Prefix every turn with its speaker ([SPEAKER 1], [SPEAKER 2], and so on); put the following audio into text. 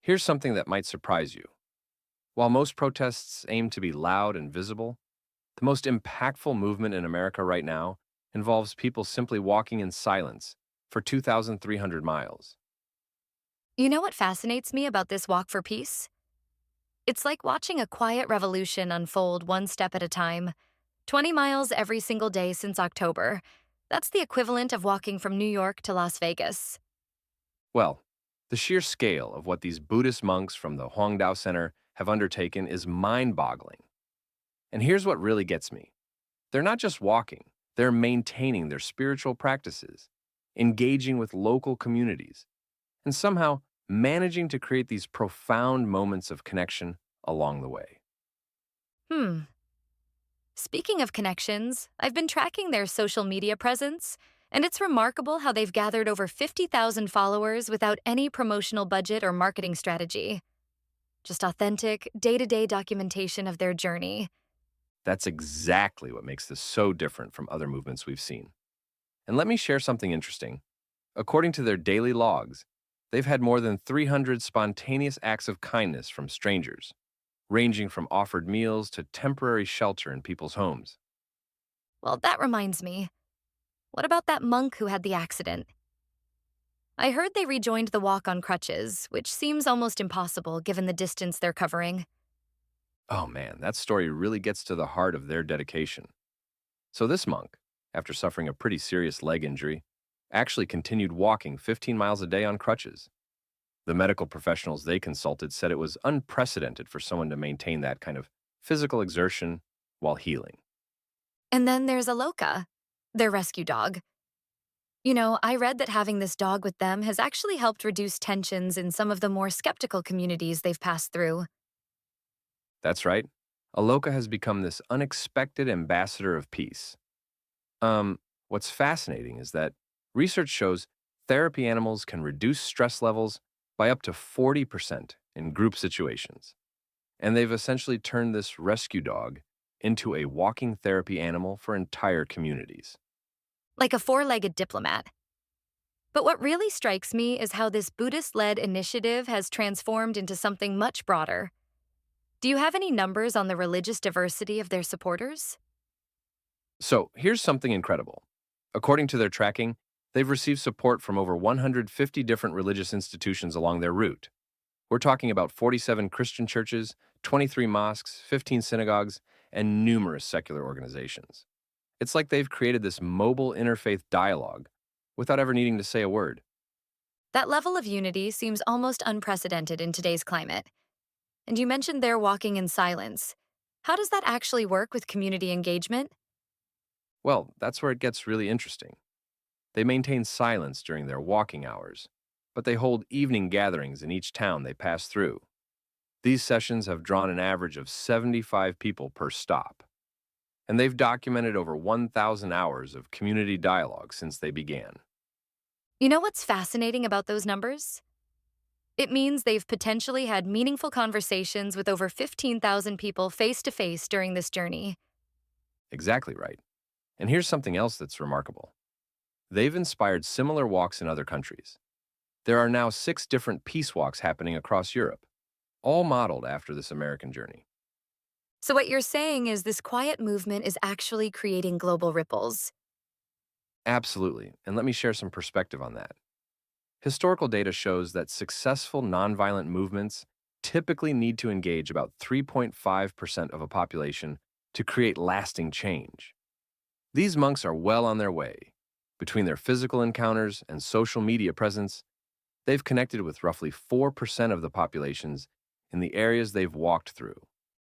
[SPEAKER 1] Here's something that might surprise you. While most protests aim to be loud and visible, the most impactful movement in America right now involves people simply walking in silence for 2,300 miles.
[SPEAKER 2] You know what fascinates me about this walk for peace? It's like watching a quiet revolution unfold one step at a time. 20 miles every single day since October. That's the equivalent of walking from New York to Las Vegas.
[SPEAKER 1] Well, the sheer scale of what these Buddhist monks from the Huong Dao Center have undertaken is mind boggling. And here's what really gets me: they're not just walking, they're maintaining their spiritual practices, engaging with local communities, and somehow managing to create these profound moments of connection along the way.
[SPEAKER 2] Hmm. Speaking of connections, I've been tracking their social media presence, and it's remarkable how they've gathered over 50,000 followers without any promotional budget or marketing strategy. Just authentic, day to day documentation of their journey.
[SPEAKER 1] That's exactly what makes this so different from other movements we've seen. And let me share something interesting. According to their daily logs, they've had more than 300 spontaneous acts of kindness from strangers, ranging from offered meals to temporary shelter in people's homes.
[SPEAKER 2] Well, that reminds me. What about that monk who had the accident? I heard they rejoined the walk on crutches, which seems almost impossible given the distance they're covering.
[SPEAKER 1] Oh man, that story really gets to the heart of their dedication. So this monk, after suffering a pretty serious leg injury, actually continued walking 15 miles a day on crutches. The medical professionals they consulted said it was unprecedented for someone to maintain that kind of physical exertion while healing.
[SPEAKER 2] And then there's Aloka, their rescue dog. I read that having this dog with them has actually helped reduce tensions in some of the more skeptical communities they've passed through.
[SPEAKER 1] That's right. Aloka has become this unexpected ambassador of peace. What's fascinating is that research shows therapy animals can reduce stress levels by up to 40% in group situations. And they've essentially turned this rescue dog into a walking therapy animal for entire communities.
[SPEAKER 2] Like a four legged diplomat. But what really strikes me is how this Buddhist led initiative has transformed into something much broader. Do you have any numbers on the religious diversity of their supporters?
[SPEAKER 1] So here's something incredible. According to their tracking, they've received support from over 150 different religious institutions along their route. We're talking about 47 Christian churches, 23 mosques, 15 synagogues, and numerous secular organizations. It's like they've created this mobile interfaith dialogue without ever needing to say a word.
[SPEAKER 2] That level of unity seems almost unprecedented in today's climate. And you mentioned they're walking in silence. How does that actually work with community engagement?
[SPEAKER 1] Well, that's where it gets really interesting. They maintain silence during their walking hours, but they hold evening gatherings in each town they pass through. These sessions have drawn an average of 75 people per stop, and they've documented over 1,000 hours of community dialogue since they began.
[SPEAKER 2] You know what's fascinating about those numbers? It means they've potentially had meaningful conversations with over 15,000 people face to face during this journey.
[SPEAKER 1] Exactly right. And here's something else that's remarkable. They've inspired similar walks in other countries. There are now 6 different peace walks happening across Europe, all modeled after this American journey.
[SPEAKER 2] So, what you're saying is this quiet movement is actually creating global ripples.
[SPEAKER 1] Absolutely. And let me share some perspective on that. Historical data shows that successful nonviolent movements typically need to engage about 3.5% of a population to create lasting change. These monks are well on their way. Between their physical encounters and social media presence, they've connected with roughly 4% of the populations in the areas they've walked through.